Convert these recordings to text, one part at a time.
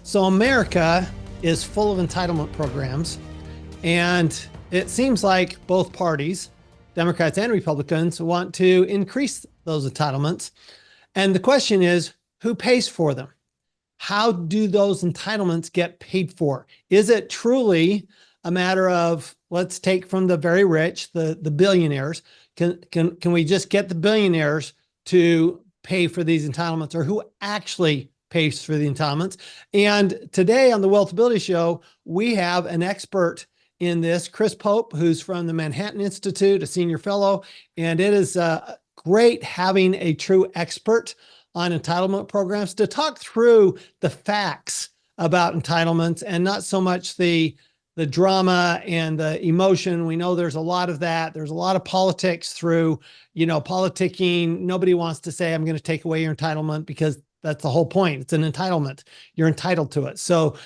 So America is full of entitlement programs, and it seems like both parties, Democrats and Republicans, want to increase those entitlements. And the question is, who pays for them? How do those entitlements get paid for? Is it truly a matter of, let's take from the very rich, the billionaires? Can we just get the billionaires to pay for these entitlements, or who actually pays for the entitlements? And today on the Wealthability Show, we have an expert in this, Chris Pope, who's from the Manhattan Institute, a senior fellow. And it is great having a true expert on entitlement programs to talk through the facts about entitlements and not so much the drama and the emotion. We know there's a lot of that. There's a lot of politics through, politicking. Nobody wants to say, I'm going to take away your entitlement, because that's the whole point. It's an entitlement. You're entitled to it. So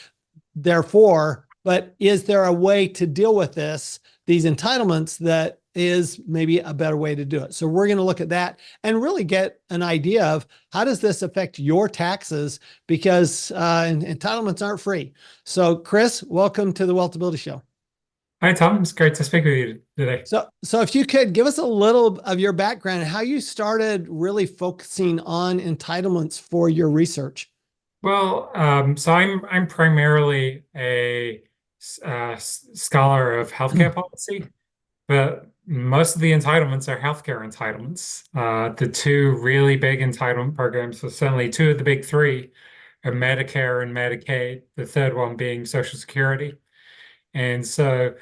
therefore, but is there a way to deal with these entitlements that is maybe a better way to do it? So we're going to look at that and really get an idea of how does this affect your taxes, because entitlements aren't free. So Chris, welcome to the Wealthability Show. Hi, Tom. It's great to speak with you today. So if you could give us a little of your background and how you started really focusing on entitlements for your research. Well, so I'm primarily a scholar of healthcare policy, but most of the entitlements are healthcare entitlements. The two really big entitlement programs, so certainly two of the big three, are Medicare and Medicaid, the third one being Social Security. And so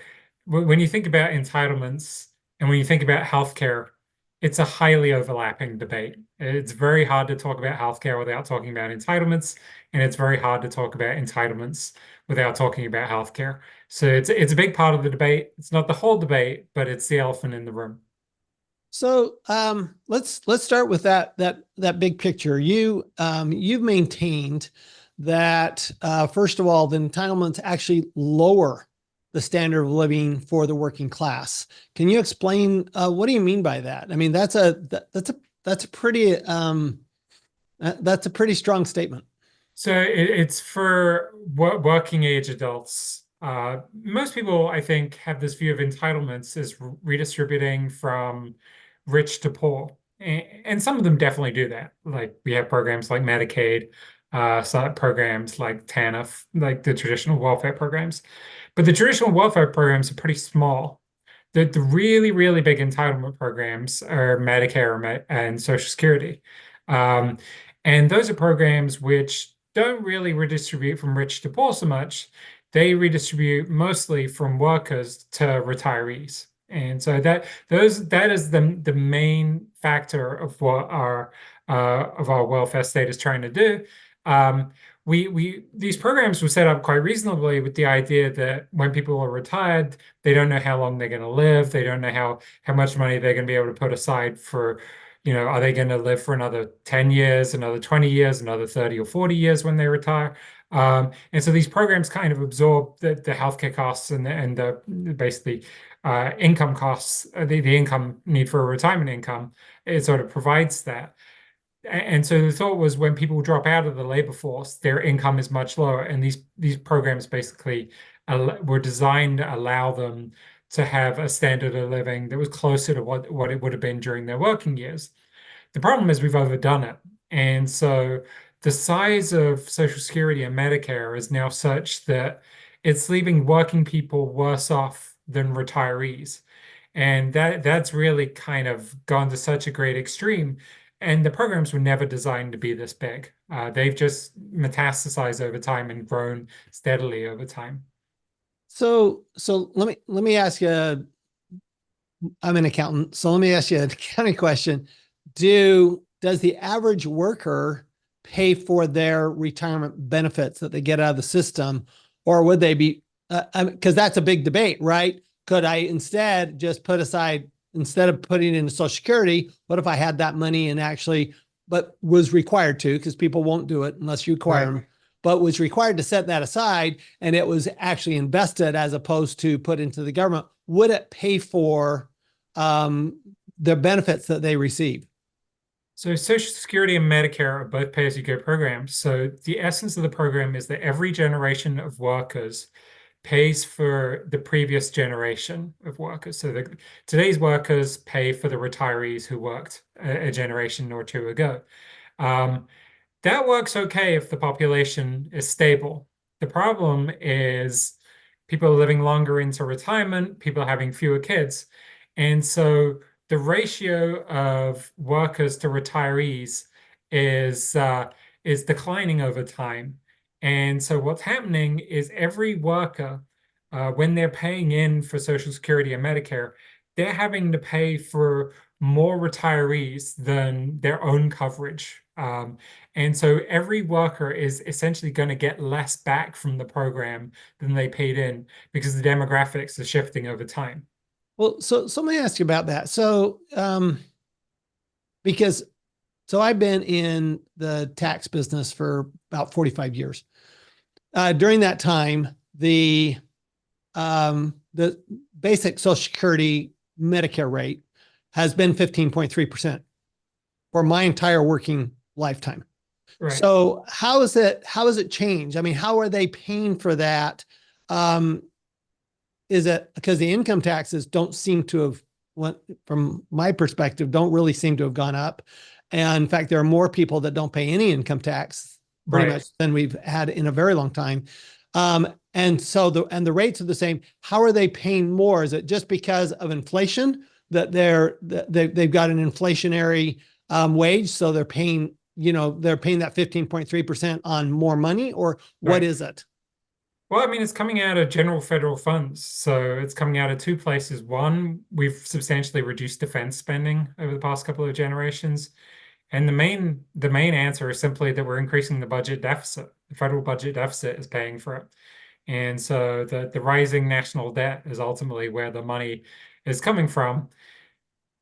when you think about entitlements and when you think about healthcare, it's a highly overlapping debate. It's very hard to talk about healthcare without talking about entitlements, and it's very hard to talk about entitlements without talking about healthcare. So it's a big part of the debate. It's not the whole debate, but it's the elephant in the room. So let's start with that big picture. You've maintained that first of all, the entitlements actually lower the standard of living for the working class. Can you explain what do you mean by that? I mean, that's a pretty strong statement. So it's for working age adults. Most people, I think, have this view of entitlements as redistributing from rich to poor. And some of them definitely do that. Like we have programs like Medicaid, some programs like TANF, like the traditional welfare programs. But the traditional welfare programs are pretty small. The really, really big entitlement programs are Medicare and Social Security. Um, and those are programs which don't really redistribute from rich to poor so much. They redistribute mostly from workers to retirees. And so that is the main factor of what our welfare state is trying to do. These programs were set up quite reasonably with the idea that when people are retired, they don't know how long they're going to live. They don't know how much money they're going to be able to put aside for, are they going to live for another 10 years, another 20 years, another 30 or 40 years when they retire? And so these programs kind of absorb the healthcare costs and the basically income costs, the income need for a retirement income. It sort of provides that. And so the thought was when people drop out of the labor force, their income is much lower. And these programs basically were designed to allow them to have a standard of living that was closer to what it would have been during their working years. The problem is we've overdone it. And so the size of Social Security and Medicare is now such that it's leaving working people worse off than retirees. And that's really kind of gone to such a great extreme. And the programs were never designed to be this big. They've just metastasized over time and grown steadily over time. So let me ask you, I'm an accountant, so let me ask you an accounting question. Does the average worker pay for their retirement benefits that they get out of the system, or would they be, because that's a big debate, right? Could I instead just put aside, instead of putting it into Social Security, what if I had that money and actually, but was required to, because people won't do it unless you require them, but was required to set that aside and it was actually invested as opposed to put into the government, would it pay for the benefits that they receive? So Social Security and Medicare are both pay-as-you-go programs. So the essence of the program is that every generation of workers pays for the previous generation of workers. So today's workers pay for the retirees who worked a generation or two ago. Um, that works okay if the population is stable. The problem is people are living longer into retirement, people are having fewer kids. And so the ratio of workers to retirees is declining over time. And so what's happening is every worker, when they're paying in for Social Security and Medicare, they're having to pay for more retirees than their own coverage. And so every worker is essentially going to get less back from the program than they paid in because the demographics are shifting over time. Well, so let me ask you about that. Because I've been in the tax business for about 45 years. During that time, the basic Social Security Medicare rate has been 15.3% for my entire working lifetime. Right. So how is it changed? I mean, how are they paying for that? Um, is it because the income taxes don't seem to have went, from my perspective, don't really seem to have gone up. And in fact, there are more people that don't pay any income tax pretty Right. much than we've had in a very long time. And so the rates are the same. How are they paying more? Is it just because of inflation that they've got an inflationary wage, so they're paying that 15.3% on more money, or what Right. is it? Well, I mean, it's coming out of general federal funds. So it's coming out of two places. One, we've substantially reduced defense spending over the past couple of generations. And the main answer is simply that we're increasing the budget deficit. The federal budget deficit is paying for it. And so the rising national debt is ultimately where the money is coming from.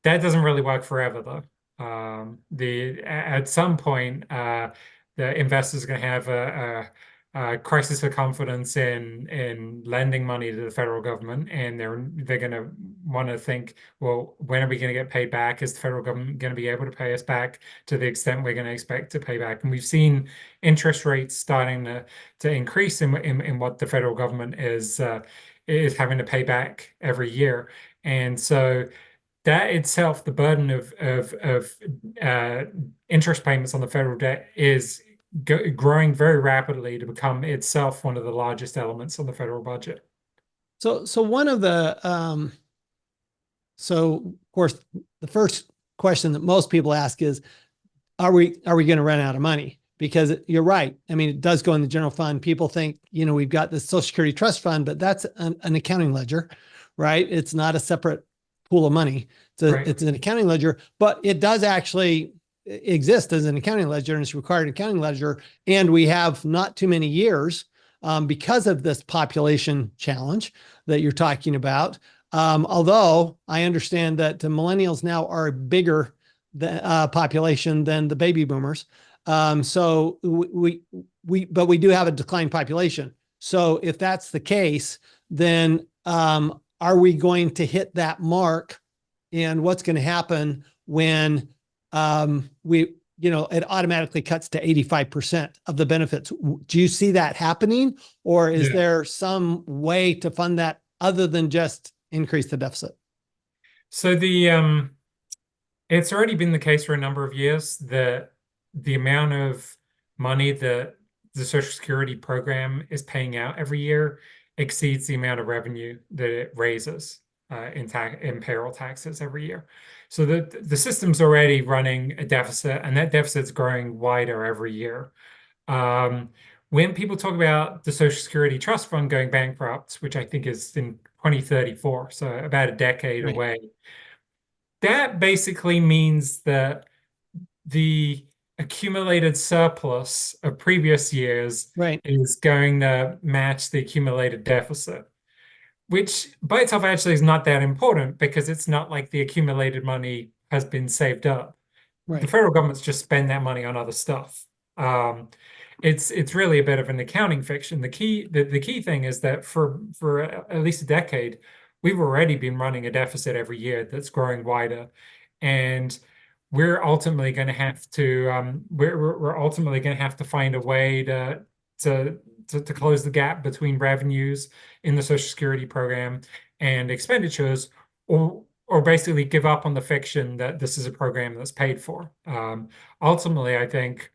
That doesn't really work forever, though. At some point, the investors are going to have a crisis of confidence in lending money to the federal government, and they're going to want to think, well, when are we going to get paid back? Is the federal government going to be able to pay us back to the extent we're going to expect to pay back? And we've seen interest rates starting to increase in what the federal government is having to pay back every year, and so that itself, the burden of uh, interest payments on the federal debt is growing very rapidly to become itself one of the largest elements on the federal budget. So one of the so of course the first question that most people ask is, are we going to run out of money? Because you're right. I mean, it does go in the general fund. People think, we've got the Social Security Trust Fund, but that's an accounting ledger, right? It's not a separate pool of money. Right. It's an accounting ledger, but it does actually exist as an accounting ledger, and it's required accounting ledger. And we have not too many years because of this population challenge that you're talking about. Although I understand that the millennials now are a bigger population than the baby boomers. So but we do have a declining population. So if that's the case, then are we going to hit that mark? And what's going to happen when it automatically cuts to 85% of the benefits? Do you see that happening? Or is Yeah. there some way to fund that other than just increase the deficit? So it's already been the case for a number of years that the amount of money that the Social Security program is paying out every year exceeds the amount of revenue that it raises in payroll taxes every year. So the system's already running a deficit, and that deficit's growing wider every year. Um, when people talk about the Social Security Trust Fund going bankrupt, which I think is in 2034, so about a decade Right. away, that basically means that the accumulated surplus of previous years Right. is going to match the accumulated deficit, which by itself actually is not that important because it's not like the accumulated money has been saved up. The Right. federal government's just spend that money on other stuff. It's really a bit of an accounting fiction. The key thing is that for at least a decade, we've already been running a deficit every year that's growing wider. And we're ultimately going to have to we're ultimately going to have to find a way to to close the gap between revenues in the Social Security program and expenditures, or basically give up on the fiction that this is a program that's paid for. Ultimately, I think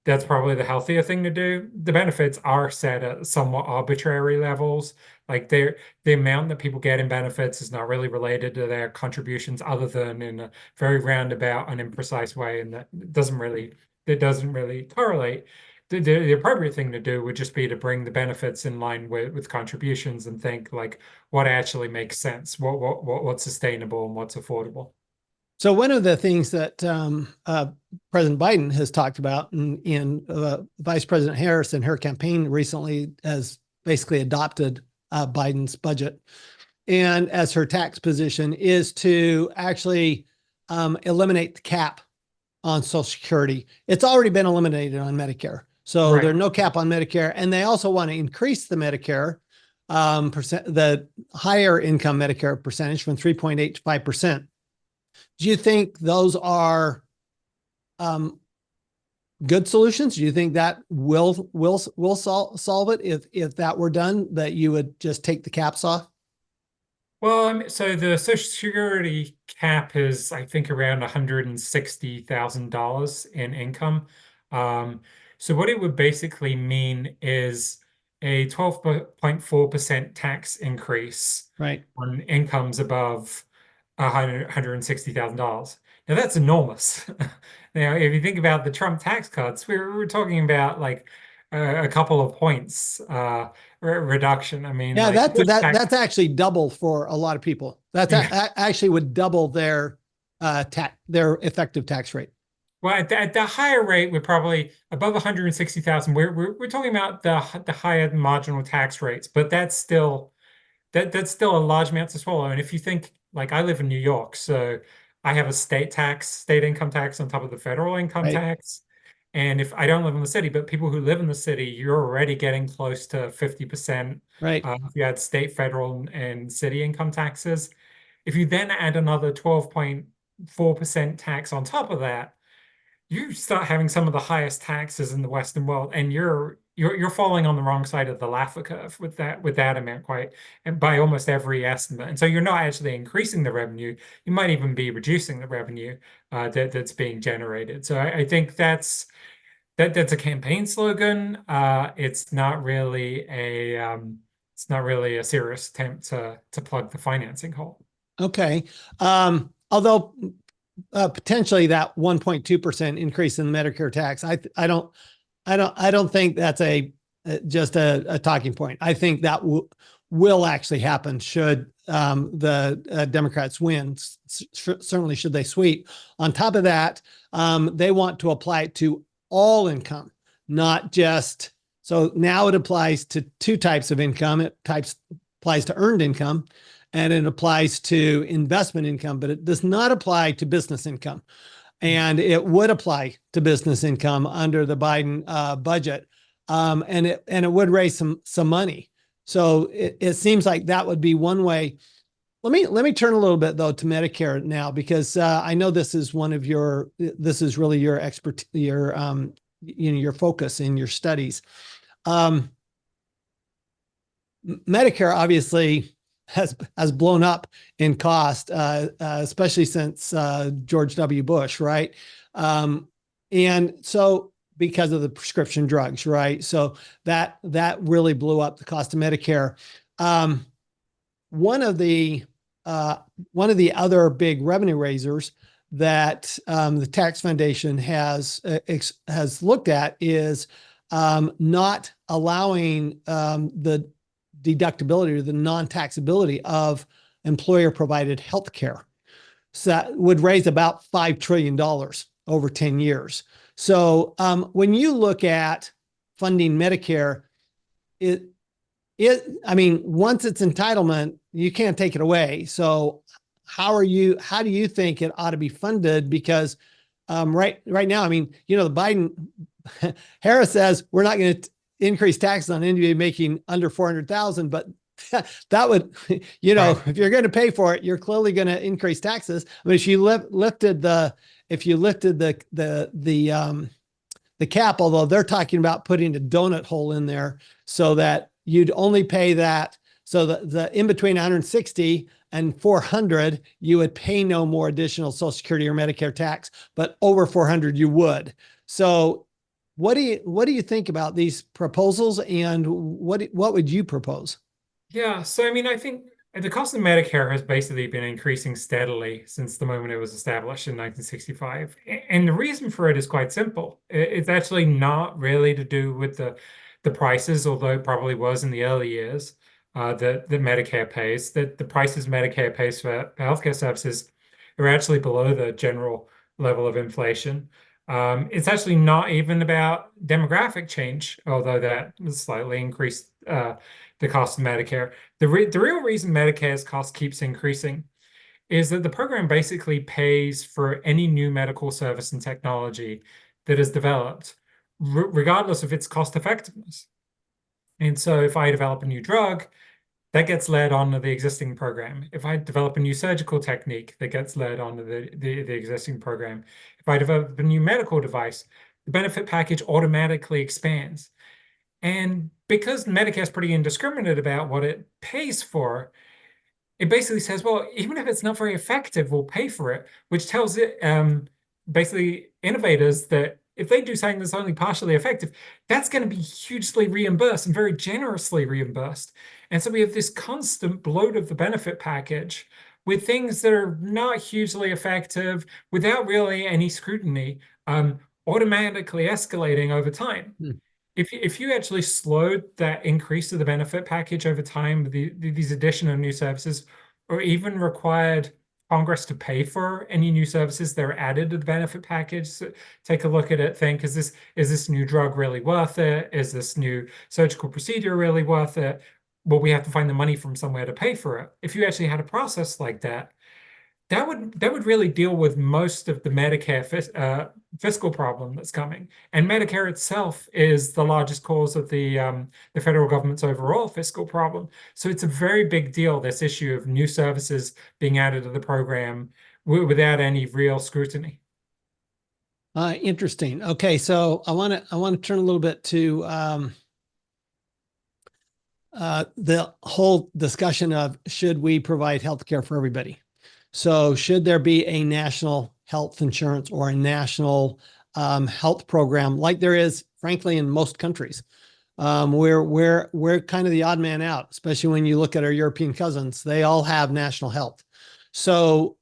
that's probably the healthier thing to do. The benefits are set at somewhat arbitrary levels. Like the amount that people get in benefits is not really related to their contributions, other than in a very roundabout and imprecise way, and that doesn't really correlate. The appropriate thing to do would just be to bring the benefits in line with contributions and think like what actually makes sense, what's sustainable and what's affordable. So one of the things that President Biden has talked about, and Vice President Harris in her campaign recently has basically adopted Biden's budget, and as her tax position, is to actually eliminate the cap on Social Security. It's already been eliminated on Medicare. So Right. there's no cap on Medicare. And they also want to increase the Medicare the higher income Medicare percentage from 3.8 to 5%. Do you think those are good solutions? Do you think that will solve it if that were done, that you would just take the caps off? Well, so the Social Security cap is, I think, around $160,000 in income. Um, so what it would basically mean is a 12.4% tax increase Right. on incomes above $160,000. Now that's enormous. Now, if you think about the Trump tax cuts, we're talking about like a couple of points reduction. I mean, Yeah, like Bush tax. that's actually double for a lot of people. That's Yeah. actually would double their effective tax rate. Well, at the higher rate, we're probably above 160,000. We're talking about the higher marginal tax rates, but that's still a large amount to swallow. And if you think, like, I live in New York, so I have a state income tax on top of the federal income Right. tax. And if I don't live in the city, but people who live in the city, you're already getting close to 50% Right. if you had state, federal, and city income taxes. If you then add another 12.4% tax on top of that, you start having some of the highest taxes in the Western world, and you're falling on the wrong side of the Laffer curve with that amount, quite and by almost every estimate. And so you're not actually increasing the revenue. You might even be reducing the revenue that's being generated. So I think that's a campaign slogan. It's not really a serious attempt to plug the financing hole. Okay. Although potentially that 1.2% increase in the Medicare tax, I don't think that's just a talking point. I think that will actually happen should the Democrats win. Certainly, should they sweep. On top of that, they want to apply it to all income, not just. So now it applies to two types of income. Applies to earned income, and it applies to investment income, but it does not apply to business income. And it would apply to business income under the Biden budget, and it would raise some money. So it seems like that would be one way. Let me turn a little bit though to Medicare now, because I know this is really your expert, your focus in your studies. Medicare obviously has blown up in cost, especially since George W. Bush, right? And so because of the prescription drugs, right? So that really blew up the cost of Medicare. One of the other big revenue raisers that the Tax Foundation has looked at is not allowing the deductibility or the non-taxability of employer-provided health care. So that would raise about $5 trillion over 10 years. So when you look at funding Medicare, I mean, once it's entitlement, you can't take it away. So how do you think it ought to be funded? Because right now, I mean, the Biden Harris says we're not going to increase taxes on anybody making under 400,000, but that would, Right. if you're going to pay for it, you're clearly going to increase taxes. I mean, if you lifted the if you lifted the cap, although they're talking about putting a donut hole in there so that you'd only pay that. So the in between 160 and 400, you would pay no more additional Social Security or Medicare tax, but over 400 you would. So what do you think about these proposals, and what would you propose? Yeah, so I mean, I think the cost of Medicare has basically been increasing steadily since the moment it was established in 1965. And the reason for it is quite simple. It's actually not really to do with the prices, although it probably was in the early years, that Medicare pays, that the prices Medicare pays for healthcare services are actually below the general level of inflation. It's actually not even about demographic change, although that slightly increased the cost of Medicare. The real reason Medicare's cost keeps increasing is that the program basically pays for any new medical service and technology that is developed, regardless of its cost effectiveness. And so if I develop a new drug, that gets layered onto the existing program. If I develop a new surgical technique, that gets layered onto the existing program. If I develop a new medical device, the benefit package automatically expands. And because Medicare is pretty indiscriminate about what it pays for, it basically says, well, even if it's not very effective, we'll pay for it, which tells it basically innovators that if they do something that's only partially effective, that's going to be hugely reimbursed and very generously reimbursed. And so we have this constant bloat of the benefit package with things that are not hugely effective without really any scrutiny, automatically escalating over time. Hmm. If you actually slowed that increase of the benefit package over time, these additional new services, or even required Congress to pay for any new services that are added to the benefit package, so take a look at it, think, is this new drug really worth it? Is this new surgical procedure really worth it? Well, we have to find the money from somewhere to pay for it. If you actually had a process like that, that would really deal with most of the Medicare fiscal problem that's coming. And Medicare itself is the largest cause of the federal government's overall fiscal problem. So it's a very big deal, this issue of new services being added to the program without any real scrutiny. Interesting. Okay, so I want to turn a little bit to the whole discussion of should we provide health care for everybody. So should there be a national health insurance or a national health program like there is, frankly, in most countries? We're kind of the odd man out, especially when you look at our European cousins. They all have national health. So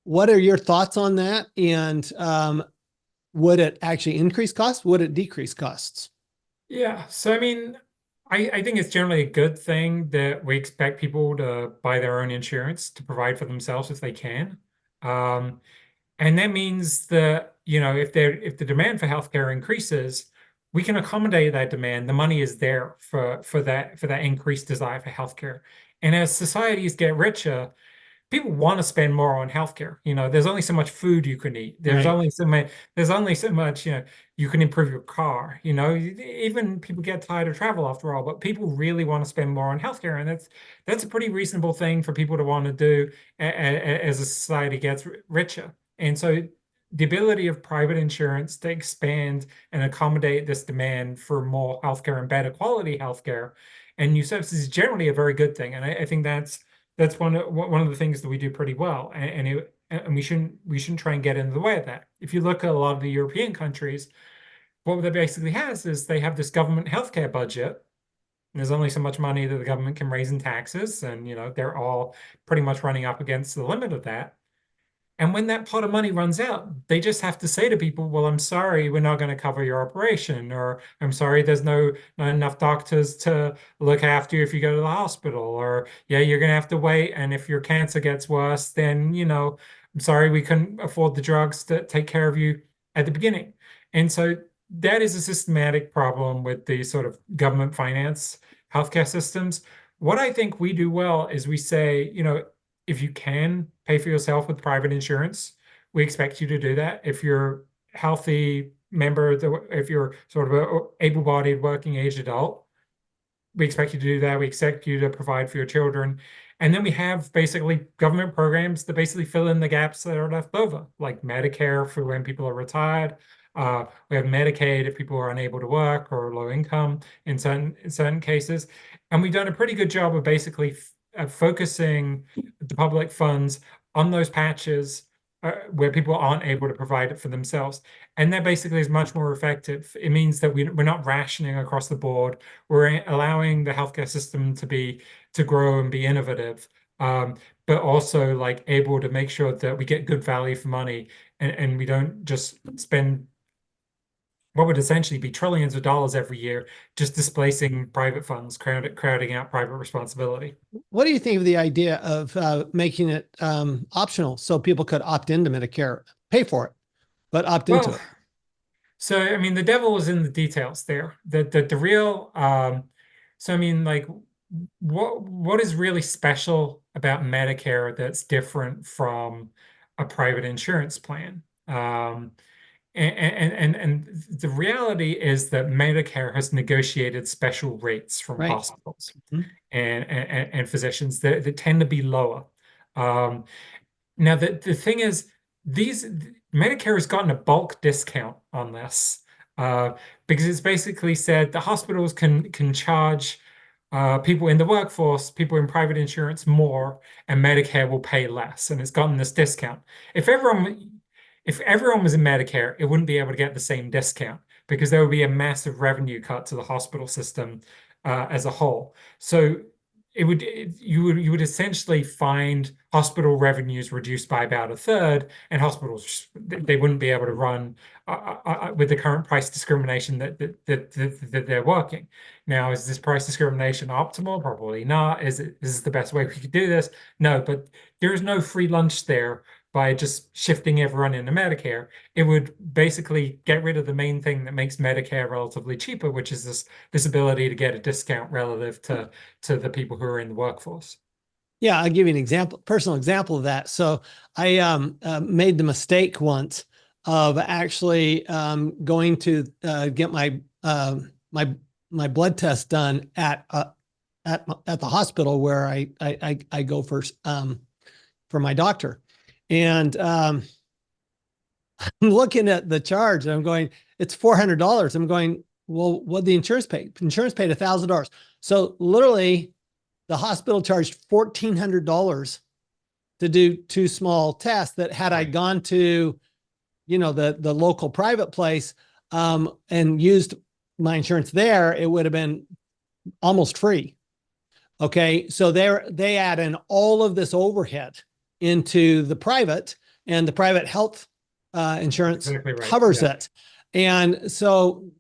what are your thoughts on that? And would it actually increase costs? Would it decrease costs? Yeah, so I mean, I think it's generally a good thing that we expect people to buy their own insurance to provide for themselves if they can. Um, and that means that, if the demand for healthcare increases, we can accommodate that demand. The money is there for that increased desire for healthcare. And as societies get richer, people want to spend more on healthcare. There's only so much food you can eat. Right. There's only so much, you can improve your car. Even people get tired of travel after all, but people really want to spend more on healthcare. And that's a pretty reasonable thing for people to want to do as a society gets richer. And so the ability of private insurance to expand and accommodate this demand for more healthcare and better quality healthcare and new services is generally a very good thing. And I think that's one of the things that we do pretty well, and we shouldn't try and get in the way of that. If you look at a lot of the European countries, what they basically has is they have this government healthcare budget. And there's only so much money that the government can raise in taxes, and they're all pretty much running up against the limit of that. And when that pot of money runs out, they just have to say to people, well, I'm sorry, we're not going to cover your operation, or I'm sorry, there's not enough doctors to look after you if you go to the hospital, or yeah, you're going to have to wait. And if your cancer gets worse, then, I'm sorry, we couldn't afford the drugs to take care of you at the beginning. And so that is a systematic problem with the sort of government finance healthcare systems. What I think we do well is we say, if you can pay for yourself with private insurance, we expect you to do that. If you're a healthy member, if you're sort of a able-bodied working age adult, we expect you to do that. We expect you to provide for your children. And then we have basically government programs that basically fill in the gaps that are left over, like Medicare for when people are retired. We have Medicaid if people are unable to work or low income in certain cases. And we've done a pretty good job of basically focusing the public funds on those patches where people aren't able to provide it for themselves. And that basically is much more effective. It means that we're not rationing across the board. We're allowing the healthcare system to grow and be innovative, but also like able to make sure that we get good value for money and we don't just spend what would essentially be trillions of dollars every year just displacing private funds, crowding out private responsibility. What do you think of the idea of making it optional so people could opt into Medicare, pay for it, but opt into Well, it? so I mean, the devil is in the details there. The real so I mean, like, what is really special about Medicare that's different from a private insurance plan? And the reality is that Medicare has negotiated special rates from Right. hospitals Mhm. and physicians that tend to be lower. Um, Now, the thing is, these Medicare has gotten a bulk discount on this uh, because it's basically said the hospitals can charge people in the workforce, people in private insurance more, and Medicare will pay less, and it's gotten this discount. If everyone if everyone was in Medicare, it wouldn't be able to get the same discount because there would be a massive revenue cut to the hospital system as a whole. So you would essentially find hospital revenues reduced by about a third, and hospitals they wouldn't be able to run with the current price discrimination that they're working. Now, is this price discrimination optimal? Probably not. Is this the best way we could do this? No, but there is no free lunch there by just shifting everyone into Medicare. It would basically get rid of the main thing that makes Medicare relatively cheaper, which is this ability to get a discount relative to the people who are in the workforce. Yeah, I'll give you an example, personal example of that. So I made the mistake once of actually going to get my my blood test done at the hospital where I go for my doctor, and I'm looking at the charge and I'm going, it's $400. I'm going, well, what the insurance paid? Insurance paid $1,000. So literally, the hospital charged $1,400 to do two small tests that had I Right. gone to, the local private place and used my insurance there, it would have been almost free. Okay. So they add in all of this overhead into the private, and the private health insurance Exactly right. covers Yeah. it. And so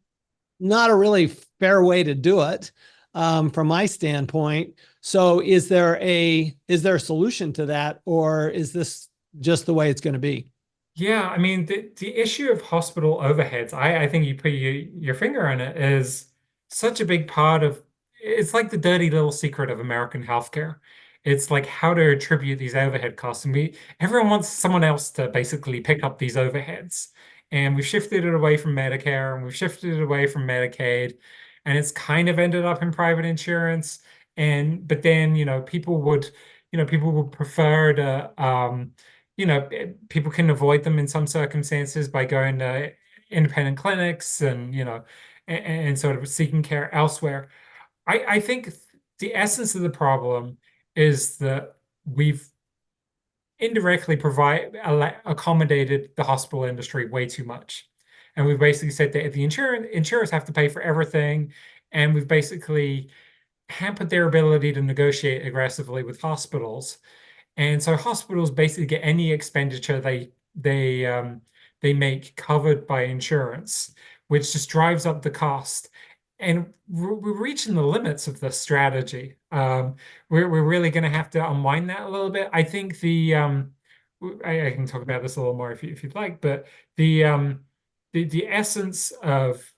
not a really fair way to do it from my standpoint. So is there a solution to that, or is this just the way it's going to be? Yeah, I mean the issue of hospital overheads, I think you put your finger on it, is such a big part of it's like the dirty little secret of American healthcare. It's like how to attribute these overhead costs. And everyone wants someone else to basically pick up these overheads. And we've shifted it away from Medicare and we've shifted it away from Medicaid. And it's kind of ended up in private insurance. And but then, people would prefer to people can avoid them in some circumstances by going to independent clinics and sort of seeking care elsewhere. I think the essence of the problem is that we've indirectly accommodated the hospital industry way too much. And we've basically said that the insurers have to pay for everything. And we've basically hampered their ability to negotiate aggressively with hospitals. And so hospitals basically get any expenditure they make covered by insurance, which just drives up the cost. And we're reaching the limits of this strategy. We're really going to have to unwind that a little bit. I think I can talk about this a little more if you'd like, but the essence of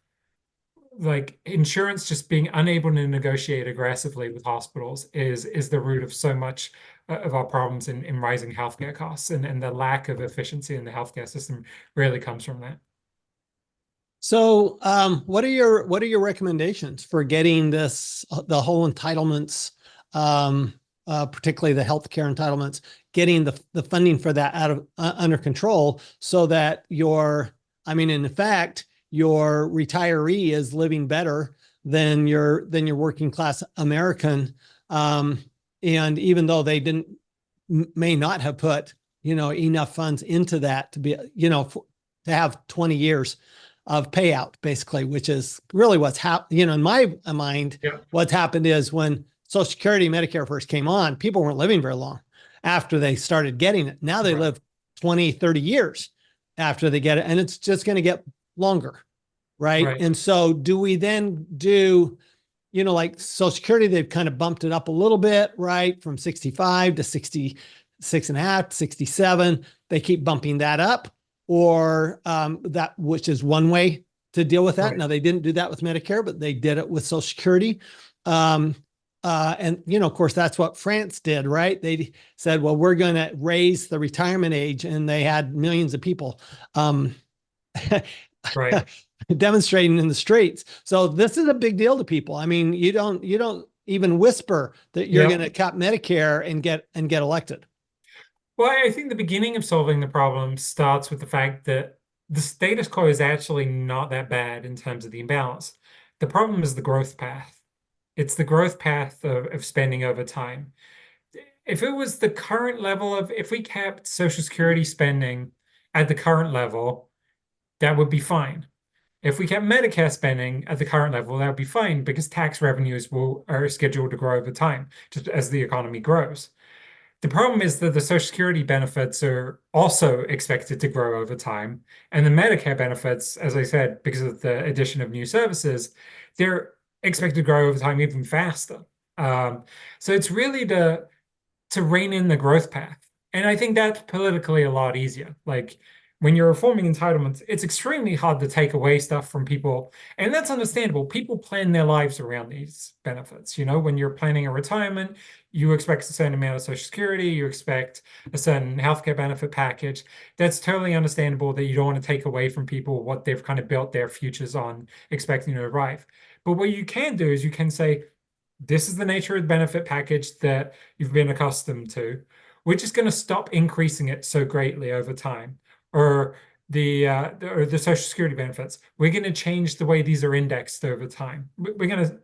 like insurance just being unable to negotiate aggressively with hospitals is the root of so much of our problems in rising healthcare costs, and the lack of efficiency in the healthcare system really comes from that. So, what are your recommendations for getting the whole entitlements particularly the healthcare entitlements, getting the funding for that out of under control, so that in fact, your retiree is living better than your working class American. And even though they may not have put enough funds into that to be to have 20 years of payout, basically, which is really what's happened. In my mind, Yeah. what's happened is when Social Security, Medicare first came on, people weren't living very long after they started getting it. Now they Right. live 20, 30 years after they get it, and it's just going to get longer. Right. Right. And so do we then do, like Social Security, they've kind of bumped it up a little bit, right? From 65 to 66 and a half, 67. They keep bumping that up, or that, which is one way to deal with that. Right. Now, they didn't do that with Medicare, but they did it with Social Security. And of course, that's what France did, right? They said, well, we're going to raise the retirement age, and they had millions of people Right. demonstrating in the streets. So this is a big deal to people. I mean, you don't even whisper that you're Yeah. going to cut Medicare and get elected. Well, I think the beginning of solving the problem starts with the fact that the status quo is actually not that bad in terms of the imbalance. The problem is the growth path. It's the growth path of spending over time. If it was the current level if we kept Social Security spending at the current level, that would be fine. If we kept Medicare spending at the current level, that would be fine, because tax revenues are scheduled to grow over time, just as the economy grows. The problem is that the Social Security benefits are also expected to grow over time. And the Medicare benefits, as I said, because of the addition of new services, they're expected to grow over time even faster. So it's really to rein in the growth path. And I think that's politically a lot easier. Like, when you're reforming entitlements, it's extremely hard to take away stuff from people. And that's understandable. People plan their lives around these benefits. When you're planning a retirement, you expect a certain amount of Social Security, you expect a certain healthcare benefit package. That's totally understandable that you don't want to take away from people what they've kind of built their futures on, expecting to arrive. But what you can do is you can say, this is the nature of the benefit package that you've been accustomed to. We're just going to stop increasing it so greatly over time. Or the Social Security benefits, we're going to change the way these are indexed over time. We're going to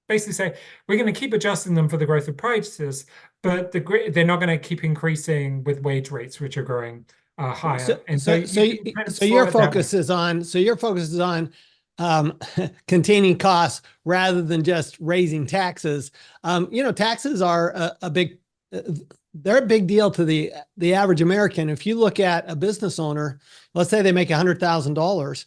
basically say we're going to keep adjusting them for the growth of prices, but they're not going to keep increasing with wage rates, which are growing higher. So your focus is on containing costs rather than just raising taxes. Taxes are they're a big deal to the average American. If you look at a business owner, let's say they make $100,000.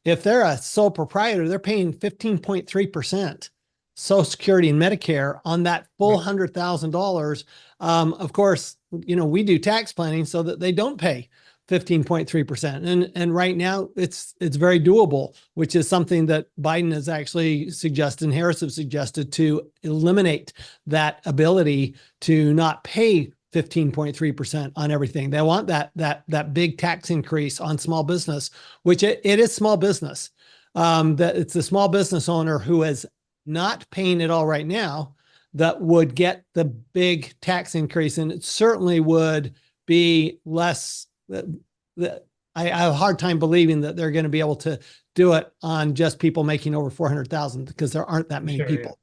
If they're a sole proprietor, they're paying 15.3% Social Security and Medicare on that full $100,000. Of course, we do tax planning so that they don't pay 15.3%. And right now it's very doable, which is something that Biden has actually suggested and Harris have suggested, to eliminate that ability to not pay 15.3% on everything. They want that big tax increase on small business, which it is small business. That it's the small business owner who is not paying it all right now that would get the big tax increase. And it certainly would be less. I have a hard time believing that they're going to be able to do it on just people making over 400,000, because there aren't that many people.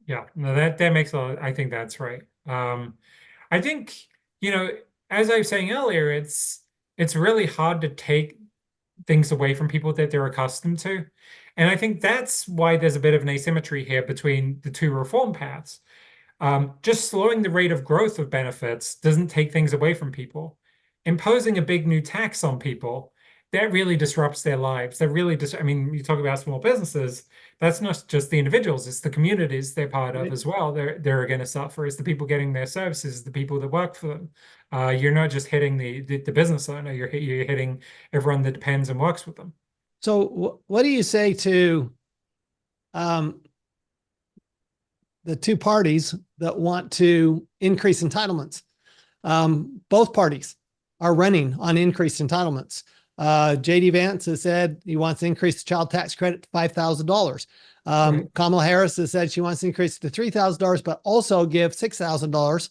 Yeah, no, that makes a lot. I think that's right. I think, as I was saying earlier, it's really hard to take things away from people that they're accustomed to. And I think that's why there's a bit of an asymmetry here between the two reform paths. Just slowing the rate of growth of benefits doesn't take things away from people. Imposing a big new tax on people, that really disrupts their lives. That really you talk about small businesses, that's not just the individuals, it's the communities they're part of as well. They're going to suffer. It's the people getting their services, the people that work for them. You're not just hitting the business owner, you're hitting everyone that depends and works with them. So what do you say to the two parties that want to increase entitlements? Both parties are running on increased entitlements. JD Vance has said he wants to increase the child tax credit to $5,000. Right. Kamala Harris has said she wants to increase it to $3,000, but also give $6,000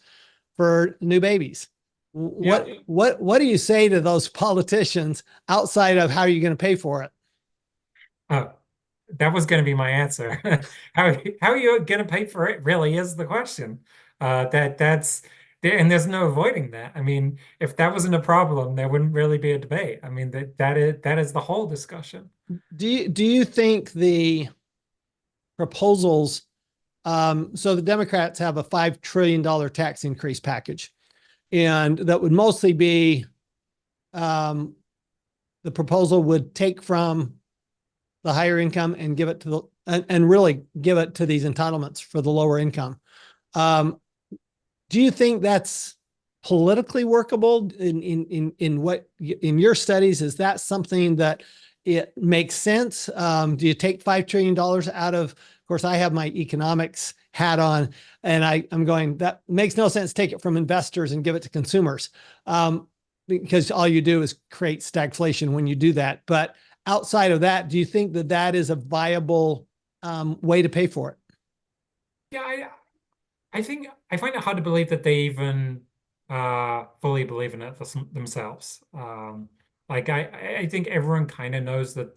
for new babies. Yeah. What do you say to those politicians outside of how are you going to pay for it? Oh, that was going to be my answer. How are you going to pay for it really is the question. That's there, and there's no avoiding that. I mean, if that wasn't a problem, there wouldn't really be a debate. I mean, that is the whole discussion. Do you think the proposals? So the Democrats have a $5 trillion tax increase package, and that would mostly be um, the proposal would take from the higher income and give it to the and really give it to these entitlements for the lower income. Um, do you think that's politically workable in what in your studies? Is that something that it makes sense? Do you take $5 trillion out of? Of course, I have my economics hat on, and I'm going. That makes no sense. Take it from investors and give it to consumers, because all you do is create stagflation when you do that. But outside of that, do you think that that is a viable way to pay for it? Yeah, I think I find it hard to believe that they even fully believe in it themselves. Like I think everyone kind of knows that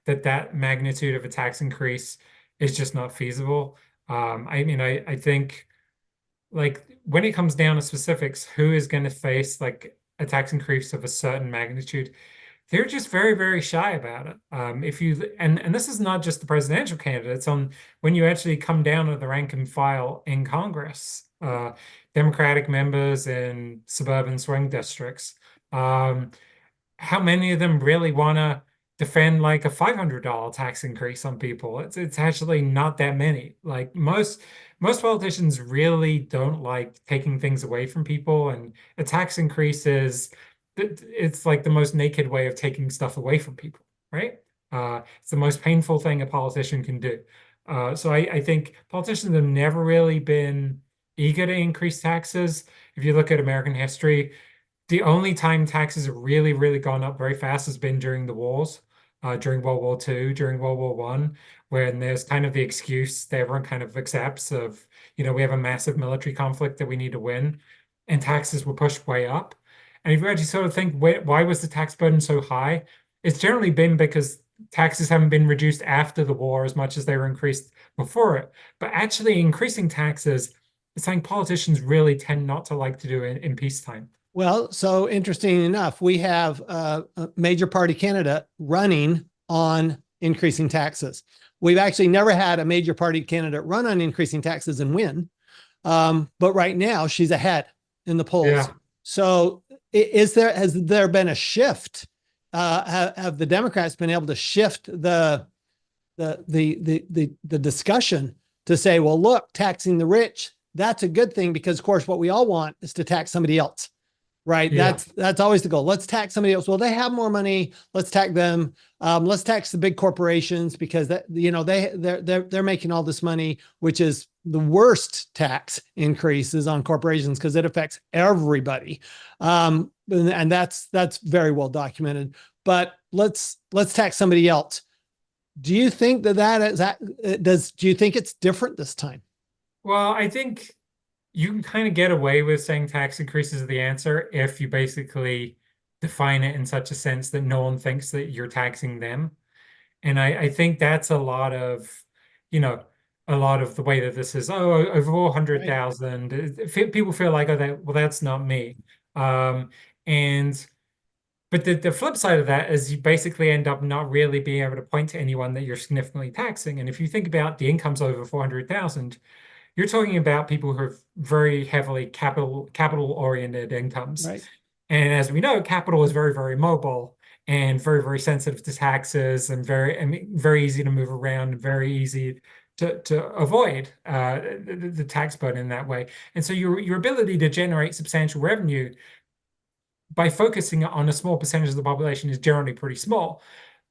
that magnitude of a tax increase is just not feasible. I mean, I think like when it comes down to specifics, who is going to face like a tax increase of a certain magnitude? They're just very, very shy about it. If you and this is not just the presidential candidates. On when you actually come down to the rank and file in Congress, Democratic members in suburban swing districts, um, how many of them really want to defend like a $500 tax increase on people? It's actually not that many. Like most politicians really don't like taking things away from people, and a tax increase is it's like the most naked way of taking stuff away from people, right? It's the most painful thing a politician can do. So I think politicians have never really been eager to increase taxes. If you look at American history, the only time taxes have really, really gone up very fast has been during the wars, during World War II, during World War One, when there's kind of the excuse that everyone kind of accepts of, we have a massive military conflict that we need to win, and taxes were pushed way up. And if you actually sort of think, why was the tax burden so high? It's generally been because taxes haven't been reduced after the war as much as they were increased before it. But actually, increasing taxes is something politicians really tend not to like to do in peacetime. Well, so interesting enough, we have a major party candidate running on increasing taxes. We've actually never had a major party candidate run on increasing taxes and win. But right now she's ahead in the polls. Yeah. So has there been a shift? Have the Democrats been able to shift the discussion to say, well, look, taxing the rich, that's a good thing because of course what we all want is to tax somebody else. Right. Yeah. That's always the goal. Let's tax somebody else. Well, they have more money. Let's tax them. Let's tax the big corporations because they're making all this money, which is the worst tax increases on corporations because it affects everybody. And that's very well documented. But let's tax somebody else. Do you think do you think it's different this time? Well, I think you can kind of get away with saying tax increases are the answer if you basically define it in such a sense that no one thinks that you're taxing them. And I think that's you know, a lot of the way that this is, over Right. 400,000. People feel like, well, that's not me. Um, and but the flip side of that is you basically end up not really being able to point to anyone that you're significantly taxing. And if you think about the incomes over 400,000, you're talking about people who have very heavily capital oriented incomes. Right. And as we know, capital is very, very mobile and very, very sensitive to taxes and I mean, very easy to move around and very easy to avoid the tax burden in that way. And so your ability to generate substantial revenue by focusing on a small percentage of the population is generally pretty small.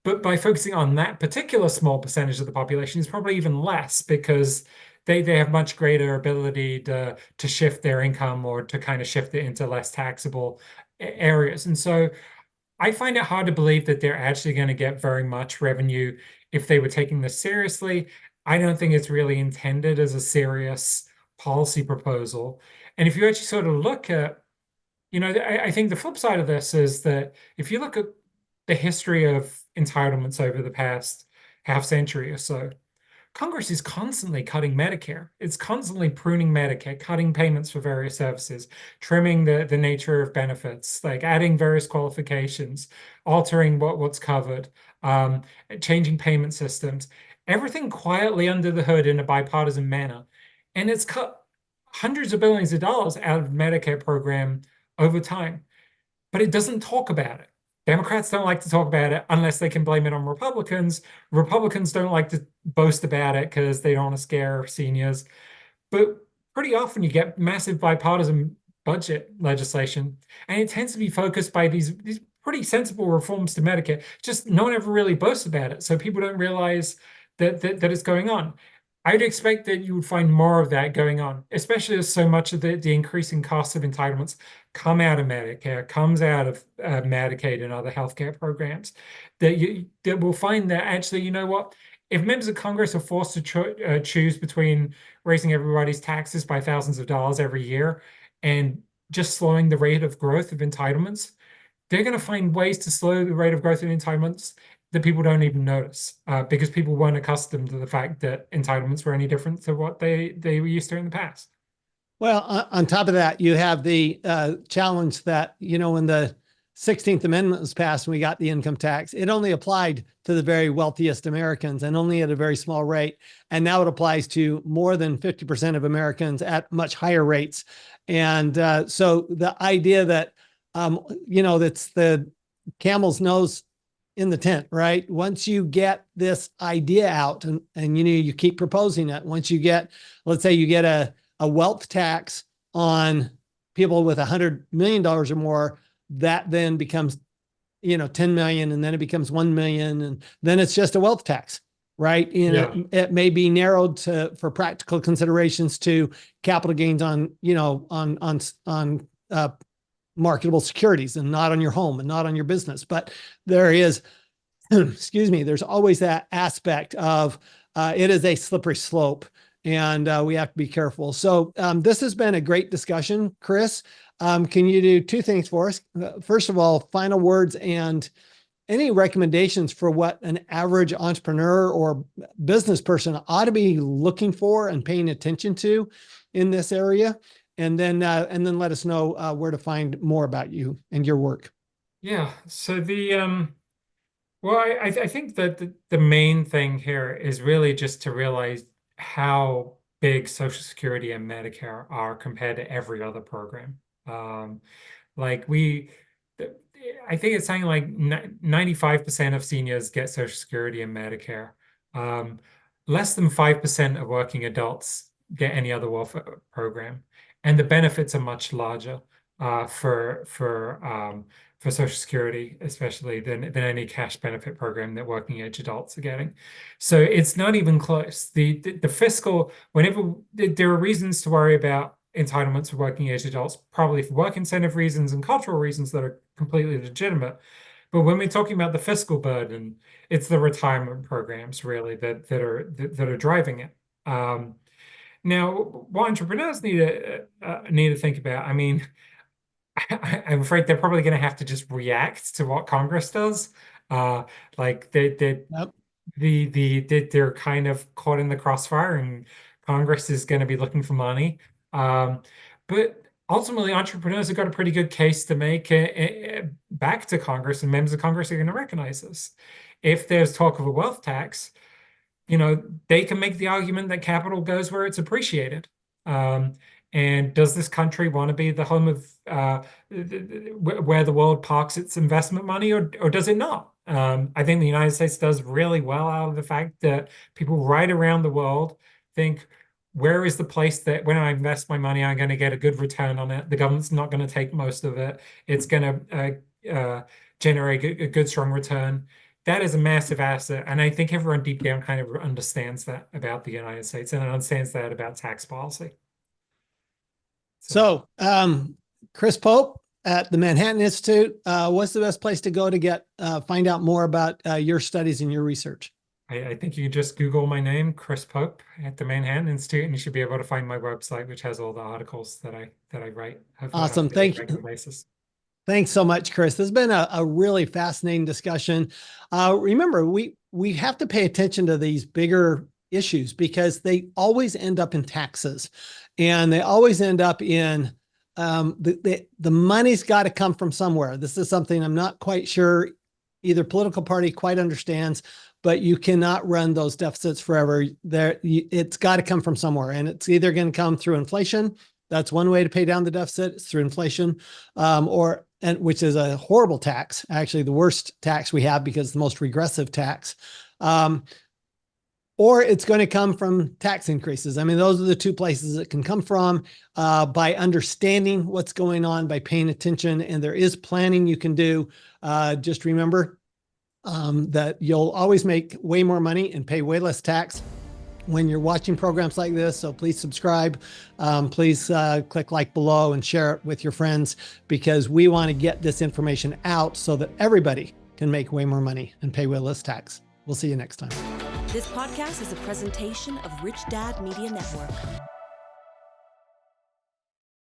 But by focusing on that particular small percentage of the population is probably even less because they have much greater ability to shift their income or to kind of shift it into less taxable areas. And so I find it hard to believe that they're actually going to get very much revenue if they were taking this seriously. I don't think it's really intended as a serious policy proposal. And if you actually sort of look at, I think the flip side of this is that if you look at the history of entitlements over the past half century or so, Congress is constantly cutting Medicare. It's constantly pruning Medicare, cutting payments for various services, trimming the nature of benefits, like adding various qualifications, altering what's covered, um, changing payment systems, everything quietly under the hood in a bipartisan manner. And it's cut hundreds of billions of dollars out of the Medicare program over time, but it doesn't talk about it. Democrats don't like to talk about it unless they can blame it on Republicans. Republicans don't like to boast about it because they don't want to scare seniors. But pretty often you get massive bipartisan budget legislation, and it tends to be focused by these pretty sensible reforms to Medicare. Just no one ever really boasts about it, so people don't realize that it's going on. I'd expect that you would find more of that going on, especially as so much of the increasing costs of entitlements come out of Medicare, comes out of Medicaid and other healthcare programs. That we'll find that actually, you know what? If members of Congress are forced to choose between raising everybody's taxes by thousands of dollars every year and just slowing the rate of growth of entitlements, they're going to find ways to slow the rate of growth in entitlements that people don't even notice because people weren't accustomed to the fact that entitlements were any different to what they were used to in the past. Well, on top of that, you have the challenge that, when the 16th Amendment was passed and we got the income tax, it only applied to the very wealthiest Americans and only at a very small rate. And now it applies to more than 50% of Americans at much higher rates. And so the idea that, that's the camel's nose in the tent, right? Once you get this idea out and you keep proposing it, once you get, let's say you get a wealth tax on people with $100 million or more, that then becomes, 10 million, and then it becomes 1 million. And then it's just a wealth tax, right? And Yeah. it may be narrowed for practical considerations to capital gains on, on marketable securities and not on your home and not on your business. But there is, excuse me, there's always that aspect of it is a slippery slope, and we have to be careful. So this has been a great discussion, Chris. Can you do two things for us? First of all, final words and any recommendations for what an average entrepreneur or business person ought to be looking for and paying attention to in this area, and then let us know where to find more about you and your work. Yeah. So well, I think that the main thing here is really just to realize how big Social Security and Medicare are compared to every other program. Um, like I think it's something like 95% of seniors get Social Security and Medicare. Um, Less than 5% of working adults get any other welfare program, and the benefits are much larger uh, for for um, for Social Security, especially than any cash benefit program that working age adults are getting. So it's not even close. The fiscal, whenever there are reasons to worry about entitlements for working age adults, probably for work incentive reasons and cultural reasons that are completely legitimate. But when we're talking about the fiscal burden, it's the retirement programs really that are driving it. Now, what entrepreneurs need to think about, I mean, I'm afraid they're probably going to have to just react to what Congress does. Uh, like Yep. they're kind of caught in the crossfire, and Congress is going to be looking for money. But ultimately, entrepreneurs have got a pretty good case to make back to Congress, and members of Congress are going to recognize this. If there's talk of a wealth tax, they can make the argument that capital goes where it's appreciated. Um, and does this country want to be the home of where the world parks its investment money, or does it not? I think the United States does really well out of the fact that people right around the world think, where is the place that when I invest my money, I'm going to get a good return on it? The government's not going to take most of it. It's going to generate a good, strong return. That is a massive asset. And I think everyone deep down kind of understands that about the United States and understands that about tax policy. So, So, Chris Pope, at the Manhattan Institute. What's the best place to go to get find out more about your studies and your research? I think you can just Google my name, Chris Pope, at the Manhattan Institute, and you should be able to find my website, which has all the articles that I write on a Awesome. fairly regular basis. Thanks so much, Chris. This has been a really fascinating discussion. Remember, we have to pay attention to these bigger issues because they always end up in taxes, and they always end up in the money's got to come from somewhere. This is something I'm not quite sure either political party quite understands, but you cannot run those deficits forever. It's got to come from somewhere, and it's either going to come through inflation. That's one way to pay down the deficit. It's through inflation, which is a horrible tax, actually the worst tax we have because it's the most regressive tax. Or it's going to come from tax increases. I mean, those are the two places it can come from by understanding what's going on, by paying attention, and there is planning you can do. Just remember that you'll always make way more money and pay way less tax when you're watching programs like this. So please subscribe. Please click like below and share it with your friends because we want to get this information out so that everybody can make way more money and pay way less tax. We'll see you next time. This podcast is a presentation of Rich Dad Media Network.